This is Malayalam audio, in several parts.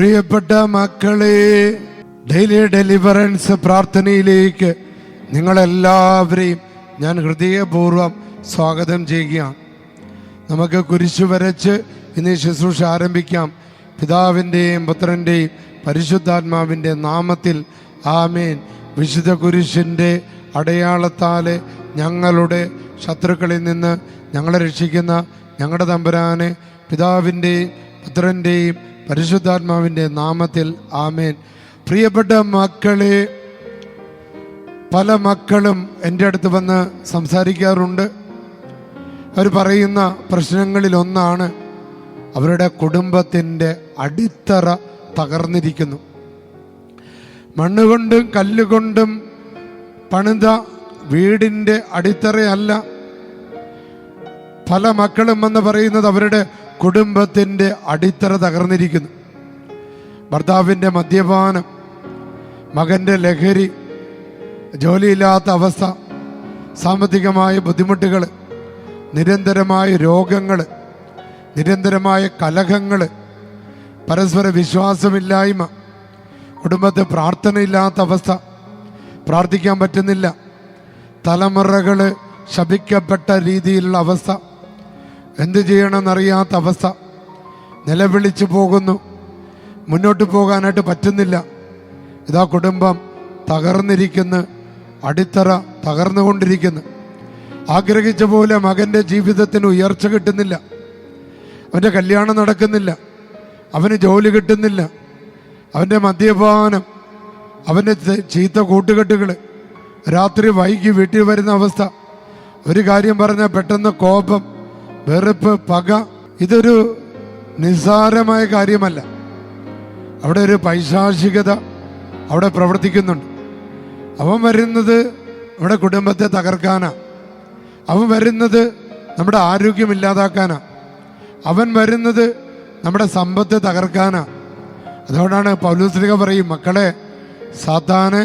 പ്രിയപ്പെട്ട മക്കളെ, ഡെയിലി ഡെലിവറൻസ് പ്രാർത്ഥനയിലേക്ക് നിങ്ങളെല്ലാവരെയും ഞാൻ ഹൃദയപൂർവ്വം സ്വാഗതം ചെയ്യുകയാണ്. നമുക്ക് കുരിശു വരച്ച് ഇന്ന് ശുശ്രൂഷ ആരംഭിക്കാം. പിതാവിൻ്റെയും പുത്രൻ്റെയും പരിശുദ്ധാത്മാവിൻ്റെ നാമത്തിൽ ആമേൻ. വിശുദ്ധ കുരിശിൻ്റെ അടയാളത്താൽ ഞങ്ങളുടെ ശത്രുക്കളിൽ നിന്ന് ഞങ്ങളെ രക്ഷിക്കുന്ന ഞങ്ങളുടെ തമ്പുരാനെ, പിതാവിൻ്റെയും പുത്രൻ്റെയും പരിശുദ്ധാത്മാവിൻ്റെ നാമത്തിൽ ആമേൻ. പ്രിയപ്പെട്ട മക്കളെ, പല മക്കളും എൻ്റെ അടുത്ത് വന്ന് സംസാരിക്കാറുണ്ട്. അവർ പറയുന്ന പ്രശ്നങ്ങളിലൊന്നാണ് അവരുടെ കുടുംബത്തിൻ്റെ അടിത്തറ തകർന്നിരിക്കുന്നു. മണ്ണുകൊണ്ടും കല്ലുകൊണ്ടും പണിത വീടിൻ്റെ അടിത്തറയല്ല. പല മക്കളും എന്ന് പറയുന്നത് അവരുടെ കുടുംബത്തിൻ്റെ അടിത്തറ തകർന്നിരിക്കുന്നു. ഭർത്താവിൻ്റെ മദ്യപാനം, മകൻ്റെ ലഹരി, ജോലിയില്ലാത്ത അവസ്ഥ, സാമ്പത്തികമായ ബുദ്ധിമുട്ടുകൾ, നിരന്തരമായ രോഗങ്ങൾ, നിരന്തരമായ കലഹങ്ങൾ, പരസ്പര വിശ്വാസമില്ലായ്മ, കുടുംബത്തെ പ്രാർത്ഥനയില്ലാത്ത അവസ്ഥ, പ്രാർത്ഥിക്കാൻ പറ്റുന്നില്ല, തലമുറകൾ ശപിക്കപ്പെട്ട രീതിയിലുള്ള അവസ്ഥ, എന്തു ചെയ്യണമെന്നറിയാത്ത അവസ്ഥ, നിലവിളിച്ചു പോകുന്നു, മുന്നോട്ട് പോകാനായിട്ട് പറ്റുന്നില്ല. ഇതാ കുടുംബം തകർന്നിരിക്കുന്നു, അടിത്തറ തകർന്നുകൊണ്ടിരിക്കുന്നു. ആഗ്രഹിച്ച പോലെ മകൻ്റെ ജീവിതത്തിന് ഉയർച്ച കിട്ടുന്നില്ല, അവൻ്റെ കല്യാണം നടക്കുന്നില്ല, അവന് ജോലി കിട്ടുന്നില്ല, അവൻ്റെ മദ്യപാനം, അവൻ്റെ ചീത്ത കൂട്ടുകെട്ടുകൾ, രാത്രി വൈകി വീട്ടിൽ വരുന്ന അവസ്ഥ, ഒരു കാര്യം പറഞ്ഞാൽ പെട്ടെന്ന് കോപം, വെറുപ്പ്, പക. ഇതൊരു നിസ്സാരമായ കാര്യമല്ല. അവിടെ ഒരു പൈശാചികത അവിടെ പ്രവർത്തിക്കുന്നുണ്ട്. അവൻ വരുന്നത് നമ്മുടെ കുടുംബത്തെ തകർക്കാനാ. അവൻ വരുന്നത് നമ്മുടെ ആരോഗ്യം ഇല്ലാതാക്കാനാ. അവൻ വരുന്നത് നമ്മുടെ സമ്പത്ത് തകർക്കാനാ. അതുകൊണ്ടാണ് പൗലോസ്ലീഹ പറയും, മക്കളെ, സാത്താന്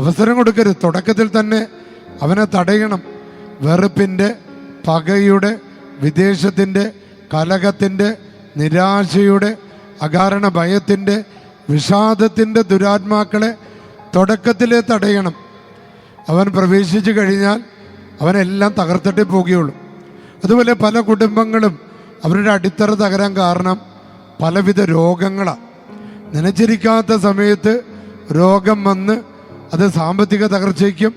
അവസരം കൊടുക്കരുത്. തുടക്കത്തിൽ തന്നെ അവനെ തടയണം. വെറുപ്പിൻ്റെ, പകയുടെ, വിദേശത്തിൻ്റെ, കലഹത്തിൻ്റെ, നിരാശയുടെ, അകാരണ ഭയത്തിൻ്റെ, വിഷാദത്തിൻ്റെ ദുരാത്മാക്കളെ തുടക്കത്തിലേ തടയണം. അവൻ പ്രവേശിച്ചു കഴിഞ്ഞാൽ അവനെല്ലാം തകർത്തിട്ടേ പോകുകയുള്ളൂ. അതുപോലെ പല കുടുംബങ്ങളും അവരുടെ അടിത്തറ തകരാൻ കാരണം പലവിധ രോഗങ്ങളാണ്. നനച്ചിരിക്കാത്ത സമയത്ത് രോഗം വന്ന് അത് സാമ്പത്തിക തകർച്ചയ്ക്കും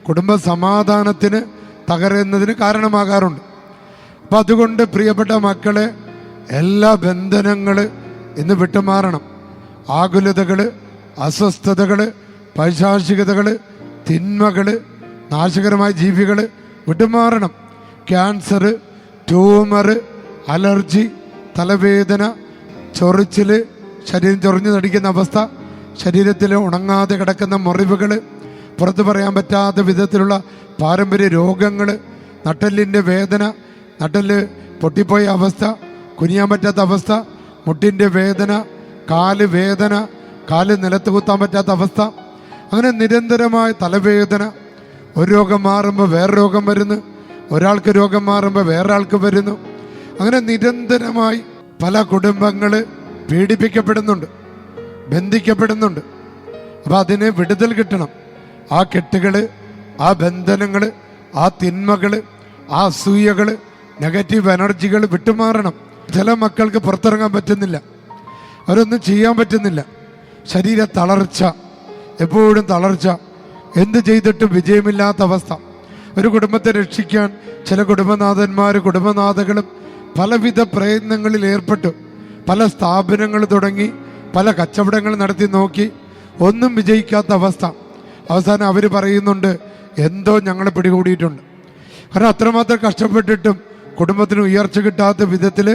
കുടുംബ സമാധാനത്തിന് തകരുന്നതിന് കാരണമാകാറുണ്ട്. അപ്പം അതുകൊണ്ട് പ്രിയപ്പെട്ട മക്കളെ, എല്ലാ ബന്ധനങ്ങൾ ഇന്ന് വിട്ടുമാറണം. ആകുലതകൾ, അസ്വസ്ഥതകൾ, പൈശാചികതകൾ, തിന്മകൾ, നാശകരമായ ജീവികൾ വിട്ടുമാറണം. ക്യാൻസർ, ട്യൂമർ, അലർജി, തലവേദന, ചൊറിച്ചിൽ, ശരീരം ചൊറിഞ്ഞു നടിക്കുന്ന അവസ്ഥ, ശരീരത്തിൽ ഉണങ്ങാതെ കിടക്കുന്ന മുറിവുകൾ, പുറത്ത് പറയാൻ പറ്റാത്ത വിധത്തിലുള്ള പാരമ്പര്യ രോഗങ്ങൾ, നട്ടെല്ലിൻ്റെ വേദന, നട്ടെല്ല് പൊട്ടിപ്പോയ അവസ്ഥ, കുനിയാൻ പറ്റാത്ത അവസ്ഥ, മുട്ടിൻ്റെ വേദന, കാല് വേദന, കാല് നിലത്ത് കുത്താൻ പറ്റാത്ത അവസ്ഥ, അങ്ങനെ നിരന്തരമായ തലവേദന. ഒരു രോഗം മാറുമ്പോൾ വേറെ രോഗം വരുന്നു, ഒരാൾക്ക് രോഗം മാറുമ്പോൾ വേറെ ആൾക്ക് വരുന്നു. അങ്ങനെ നിരന്തരമായി പല കുടുംബങ്ങൾ പീഡിപ്പിക്കപ്പെടുന്നുണ്ട്, ബന്ധിക്കപ്പെടുന്നുണ്ട്. അപ്പം അതിന് വിടുതൽ കിട്ടണം. ആ കെട്ടുകൾ, ആ ബന്ധനങ്ങൾ, ആ തിന്മകൾ, ആ അസൂയകൾ, നെഗറ്റീവ് എനർജികൾ വിട്ടുമാറണം. ചില മക്കൾക്ക് പുറത്തിറങ്ങാൻ പറ്റുന്നില്ല, അവരൊന്നും ചെയ്യാൻ പറ്റുന്നില്ല. ശരീര തളർച്ച, എപ്പോഴും തളർച്ച, എന്ത് ചെയ്തിട്ടും വിജയമില്ലാത്ത അവസ്ഥ. ഒരു കുടുംബത്തെ രക്ഷിക്കാൻ ചില കുടുംബനാഥന്മാർ, കുടുംബനാഥകളും പലവിധ പ്രയത്നങ്ങളിൽ ഏർപ്പെട്ടു. പല സ്ഥാപനങ്ങൾ തുടങ്ങി, പല കച്ചവടങ്ങൾ നടത്തി നോക്കി, ഒന്നും വിജയിക്കാത്ത അവസ്ഥ. അവസാനം അവർ പറയുന്നുണ്ട്, എന്തോ ഞങ്ങളെ പിടികൂടിയിട്ടുണ്ട്. കാരണം അത്രമാത്രം കഷ്ടപ്പെട്ടിട്ടും കുടുംബത്തിന് ഉയർച്ച കിട്ടാത്ത വിധത്തിൽ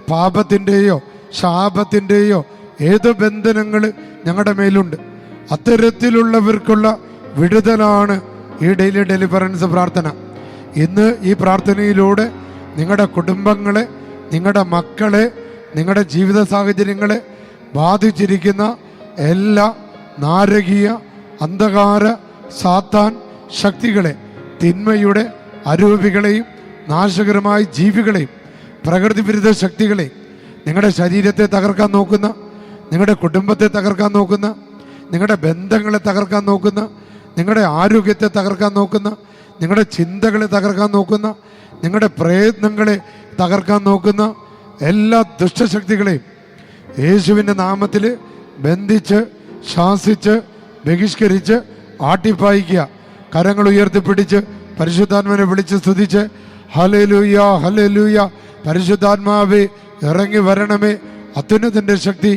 പാപത്തിൻ്റെയോ ശാപത്തിൻ്റെയോ ഏതോ ബന്ധനങ്ങൾ ഞങ്ങളുടെ മേലുണ്ട്. അത്തരത്തിലുള്ളവർക്കുള്ള വിടുതലാണ് ഈ ഡെയിലി ഡെലിവറൻസ് പ്രാർത്ഥന. ഇന്ന് ഈ പ്രാർത്ഥനയിലൂടെ നിങ്ങളുടെ കുടുംബങ്ങളെ, നിങ്ങളുടെ മക്കളെ, നിങ്ങളുടെ ജീവിത സാഹചര്യങ്ങളെ ബാധിച്ചിരിക്കുന്ന എല്ലാ നാരകീയ, അന്ധകാര, സാത്താൻ ശക്തികളെ, തിന്മയുടെ അരൂപികളെയും നാശകരമായ ജീവികളെയും പ്രകൃതി വിരുദ്ധ ശക്തികളെയും, നിങ്ങളുടെ ശരീരത്തെ തകർക്കാൻ നോക്കുന്ന, നിങ്ങളുടെ കുടുംബത്തെ തകർക്കാൻ നോക്കുന്ന, നിങ്ങളുടെ ബന്ധങ്ങളെ തകർക്കാൻ നോക്കുന്ന, നിങ്ങളുടെ ആരോഗ്യത്തെ തകർക്കാൻ നോക്കുന്ന, നിങ്ങളുടെ ചിന്തകളെ തകർക്കാൻ നോക്കുന്ന, നിങ്ങളുടെ പ്രയത്നങ്ങളെ തകർക്കാൻ നോക്കുന്ന എല്ലാ ദുഷ്ടശക്തികളെയും യേശുവിൻ്റെ നാമത്തിൽ ബന്ധിച്ച്, ശാസിച്ച്, ബഹിഷ്കരിച്ച്, ആട്ടിപ്പായിക്കുക. കരങ്ങൾ ഉയർത്തിപ്പിടിച്ച് പരിശുദ്ധാത്മാവിനെ വിളിച്ച് സ്തുതിച്ച് ഹല്ലേലൂയ, ഹല്ലേലൂയ, പരിശുദ്ധാത്മാവേ ഇറങ്ങി വരണമേ, അത്യുന്നതൻ്റെ ശക്തി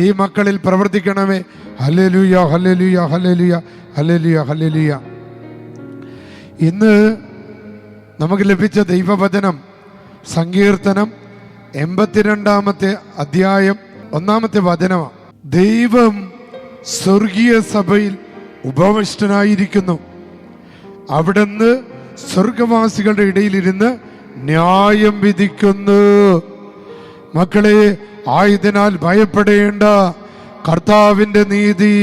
ഈ മക്കളിൽ പ്രവർത്തിക്കണമേ. Hallelujah, hallelujah, hallelujah, hallelujah, hallelujah. ഇന്ന് നമുക്ക് ലഭിച്ച ദൈവവചനം സങ്കീർത്തനം 82-ാമത്തെ അധ്യായം 1-ാമത്തെ വചനമാണ്. ദൈവം സ്വർഗീയ സഭയിൽ ഉപവിഷ്ടനായിരിക്കുന്നു. അവിടുന്ന് സ്വർഗവാസികളുടെ ഇടയിലിരുന്ന് ന്യായം വിധിക്കുന്നു. മക്കളെ, ആയതിനാൽ ഭയപ്പെടേണ്ട. കർത്താവിൻ്റെ നീതി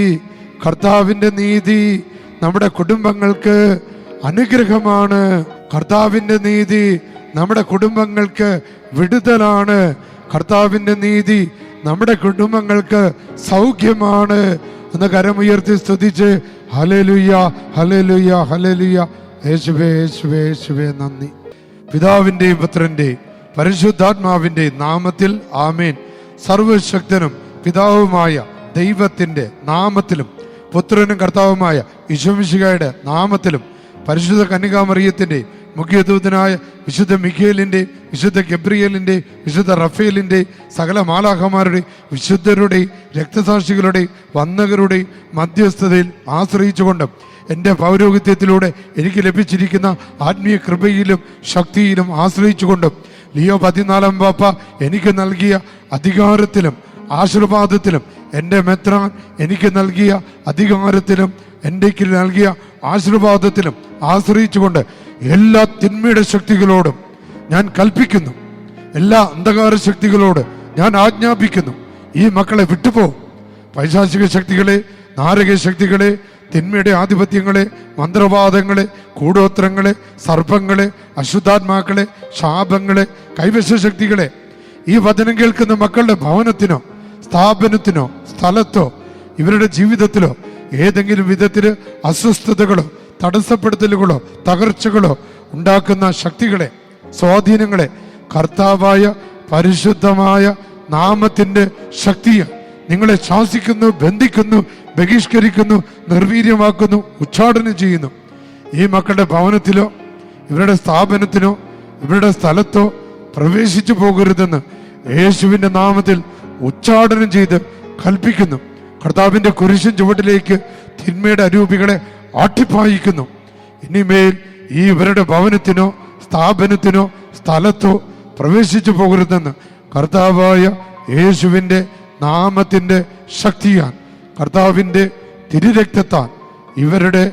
നമ്മുടെ കുടുംബങ്ങൾക്ക് അനുഗ്രഹമാണ്. കർത്താവിൻ്റെ നീതി നമ്മുടെ കുടുംബങ്ങൾക്ക് വിടുതലാണ്. കർത്താവിൻ്റെ നീതി നമ്മുടെ കുടുംബങ്ങൾക്ക് സൗഖ്യമാണ് എന്ന് കരമുയർത്തി സ്തുതിച്ച് ഹല്ലേലൂയ, ഹല്ലേലൂയ, ഹല്ലേലൂയ. യേശുവേ, യേശുവേ, യേശുവേ നന്ദി. പിതാവിൻ്റെയും പുത്രൻ്റെയും പരിശുദ്ധാത്മാവിൻ്റെയും നാമത്തിൽ ആമേൻ. സർവശക്തനും പിതാവുമായ ദൈവത്തിൻ്റെ നാമത്തിലും പുത്രനും കർത്താവുമായ യേശുമിശിഹായുടെ നാമത്തിലും പരിശുദ്ധ കന്യകാമറിയത്തിൻ്റെയും മുഖ്യദൂതനായ വിശുദ്ധ മിഖേലിൻ്റെയും വിശുദ്ധ ഗബ്രിയേലിൻ്റെയും വിശുദ്ധ റഫേലിൻ്റെയും സകല മാലാഖമാരുടെയും വിശുദ്ധരുടെയും രക്തസാക്ഷികളുടെയും വന്ദകരുടെയും മധ്യസ്ഥതയിൽ ആശ്രയിച്ചുകൊണ്ട് എൻ്റെ പൗരോഹിത്യത്തിലൂടെ എനിക്ക് ലഭിച്ചിരിക്കുന്ന ആത്മീയ കൃപയിലും ശക്തിയിലും ആശ്രയിച്ചുകൊണ്ടും ലിയോ 14 പാപ്പ എനിക്ക് നൽകിയ അധികാരത്തിലും ആശീർവാദത്തിലും, എൻ്റെ മെത്രാൻ എനിക്ക് നൽകിയ അധികാരത്തിലും എനിക്ക് നൽകിയ ആശീർവാദത്തിലും ആശ്രയിച്ചുകൊണ്ട് എല്ലാ തിന്മയുടെ ശക്തികളോടും ഞാൻ കൽപ്പിക്കുന്നു. എല്ലാ അന്ധകാര ശക്തികളോട് ഞാൻ ആജ്ഞാപിക്കുന്നു, ഈ മക്കളെ വിട്ടുപോ. പൈശാചിക ശക്തികളെ, നാരക ശക്തികളെ, തിന്മയുടെ ആധിപത്യങ്ങളെ, മന്ത്രവാദങ്ങളെ, കൂടോത്രങ്ങളെ, സർപ്പങ്ങളെ, അശുദ്ധാത്മാക്കളെ, ശാപങ്ങളെ, കൈവശ ശക്തികളെ ഈ വചനം കേൾക്കുന്ന മക്കളുടെ ഭവനത്തിനോ സ്ഥാപനത്തിനോ സ്ഥലത്തോ ഇവരുടെ ജീവിതത്തിലോ ഏതെങ്കിലും വിധത്തിൽ അസ്വസ്ഥതകളോ തടസ്സപ്പെടുത്തലുകളോ തകർച്ചകളോ ഉണ്ടാക്കുന്ന ശക്തികളെ, സ്വാധീനങ്ങളെ കർത്താവായ പരിശുദ്ധമായ നാമത്തിൻ്റെ ശക്തിയെ നിങ്ങളെ ശാസിക്കുന്നു, ബന്ധിക്കുന്നു, ബഹിഷ്കരിക്കുന്നു, നിർവീര്യമാക്കുന്നു, ഉച്ചാടനം ചെയ്യുന്നു. ഈ മക്കളുടെ ഭവനത്തിലോ ഇവരുടെ സ്ഥാപനത്തിനോ ഇവരുടെ സ്ഥലത്തോ പ്രവേശിച്ചു പോകരുതെന്ന് യേശുവിൻ്റെ നാമത്തിൽ ഉച്ചാടനം ചെയ്ത് കൽപ്പിക്കുന്നു. കർത്താവിൻ്റെ കുരിശിൻ ചുവട്ടിലേക്ക് തിന്മയുടെ അരൂപികളെ ആട്ടിപ്പായിക്കുന്നു. ഇനിമേൽ ഈ ഇവരുടെ ഭവനത്തിനോ സ്ഥാപനത്തിനോ സ്ഥലത്തോ പ്രവേശിച്ചു പോകരുതെന്ന് കർത്താവായ യേശുവിൻ്റെ നാമത്തിൻ്റെ ശക്തിയാൽ, കർത്താവിൻ്റെ തിരുരക്തത്താൽ ഇവരുടെ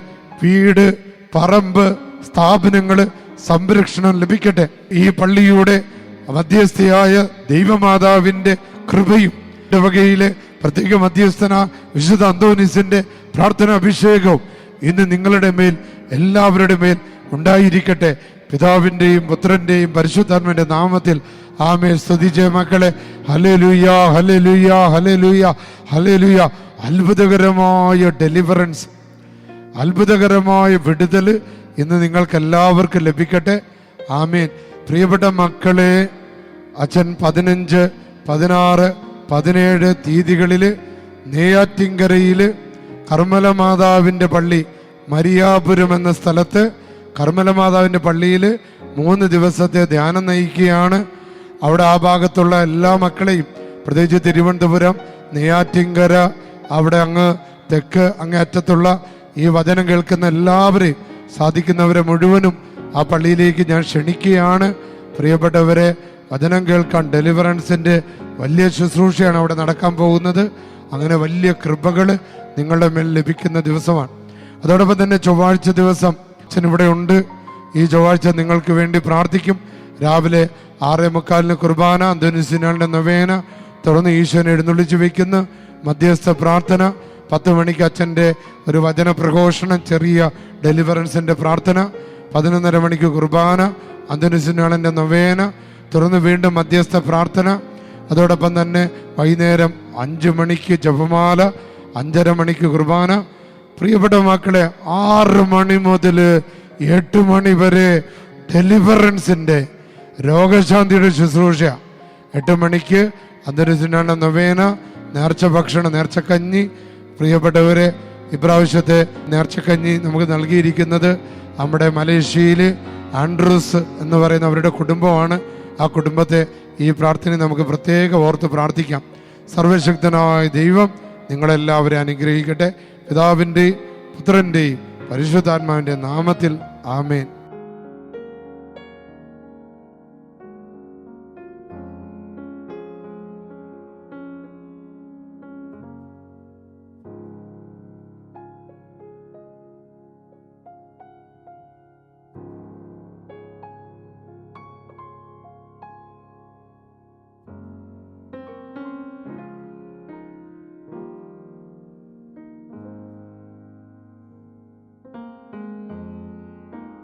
വീട്, പറമ്പ്, സ്ഥാപനങ്ങൾ സംരക്ഷണം ലഭിക്കട്ടെ. ഈ പള്ളിയുടെ മധ്യസ്ഥയായ ദൈവമാതാവിൻ്റെ കൃപയും ഇടവകയിലെ പ്രത്യേക മധ്യസ്ഥന വിശുദ്ധ അന്തോനീസിന്റെ പ്രാർത്ഥന അഭിഷേകവും ഇന്ന് നിങ്ങളുടെ മേൽ, എല്ലാവരുടെ മേൽ ഉണ്ടായിരിക്കട്ടെ. പിതാവിൻ്റെയും പുത്രൻ്റെയും പരിശുദ്ധാത്മാവിന്റെ നാമത്തിൽ ആമേൻ. സ്തുതിച്ച മക്കളെ, ഹല്ലേലൂയ, ഹല്ലേലൂയ, ഹല്ലേലൂയ, ഹല്ലേലൂയ. അത്ഭുതകരമായ ഡെലിവറൻസ്, അത്ഭുതകരമായ വിടുതൽ ഇന്ന് നിങ്ങൾക്ക് എല്ലാവർക്കും ലഭിക്കട്ടെ. ആമേൻ. പ്രിയപ്പെട്ട മക്കളെ, അച്ഛൻ 15, 16, 17 തീയതികളിൽ നെയ്യാറ്റിൻകരയിൽ കർമ്മലമാതാവിൻ്റെ പള്ളി മരിയാപുരം എന്ന സ്ഥലത്ത് കർമ്മലമാതാവിൻ്റെ പള്ളിയിൽ 3 ദിവസത്തെ ധ്യാനം നയിക്കുകയാണ്. അവിടെ ആ ഭാഗത്തുള്ള എല്ലാ മക്കളെയും, പ്രത്യേകിച്ച് തിരുവനന്തപുരം, നെയ്യാറ്റിൻകര, അവിടെ അങ്ങ് തെക്ക് അങ്ങേ അറ്റത്തുള്ള ഈ വചനം കേൾക്കുന്ന എല്ലാവരെയും, സാധിക്കുന്നവരെ മുഴുവനും ആ പള്ളിയിലേക്ക് ഞാൻ ക്ഷണിക്കുകയാണ്. പ്രിയപ്പെട്ടവരെ, വചനം കേൾക്കാൻ ഡെലിവറൻസിൻ്റെ വലിയ ശുശ്രൂഷയാണ് അവിടെ നടക്കാൻ പോകുന്നത്. അങ്ങനെ വലിയ കൃപകൾ നിങ്ങളുടെ മേൽ ലഭിക്കുന്ന ദിവസമാണ്. അതോടൊപ്പം തന്നെ ചൊവ്വാഴ്ച ദിവസം അച്ഛൻ ഇവിടെ ഉണ്ട്. ഈ ചൊവ്വാഴ്ച നിങ്ങൾക്ക് വേണ്ടി പ്രാർത്ഥിക്കും. രാവിലെ 6:45 കുർബാന, അന്തോനീസിനാളിൻ്റെ നൊവേന, തുടർന്ന് ഈശോനെ എഴുന്നള്ളിച്ച് വയ്ക്കുന്ന മധ്യസ്ഥ പ്രാർത്ഥന, 10 മണിക്ക് അച്ഛൻ്റെ ഒരു വചന പ്രഘോഷണം, ചെറിയ ഡെലിവറൻസിൻ്റെ പ്രാർത്ഥന, 11:30 മണിക്ക് കുർബാന, അന്തോനീസിനാളിൻ്റെ നൊവേന, തുടർന്ന് വീണ്ടും മധ്യസ്ഥ പ്രാർത്ഥന, അതോടൊപ്പം തന്നെ വൈകുന്നേരം 5 മണിക്ക് ജപമാല, 5:30 മണിക്ക് കുർബാന. പ്രിയപ്പെട്ട മക്കളെ, 6 മണി മുതൽ 8 മണി വരെ ഡെലിവറൻസിൻ്റെ രോഗശാന്തിയുടെ ശുശ്രൂഷ. 8 മണിക്ക് അന്തരിച്ചിനാണ് നൊവേന, നേർച്ച ഭക്ഷണം, നേർച്ചക്കഞ്ഞി. പ്രിയപ്പെട്ടവരെ, ഇപ്രാവശ്യത്തെ നേർച്ചക്കഞ്ഞി നമുക്ക് നൽകിയിരിക്കുന്നത് നമ്മുടെ മലേഷ്യയിൽ ആൻഡ്രൂസ് എന്ന് പറയുന്ന അവരുടെ കുടുംബമാണ്. ആ കുടുംബത്തെ ഈ പ്രാർത്ഥന നമുക്ക് പ്രത്യേകം ഓർത്ത് പ്രാർത്ഥിക്കാം. സർവശക്തനായ ദൈവം നിങ്ങളെല്ലാവരെയും അനുഗ്രഹിക്കട്ടെ. പിതാവിൻ്റെയും പുത്രൻ്റെയും പരിശുദ്ധാത്മാവിൻ്റെ നാമത്തിൽ ആമേൻ.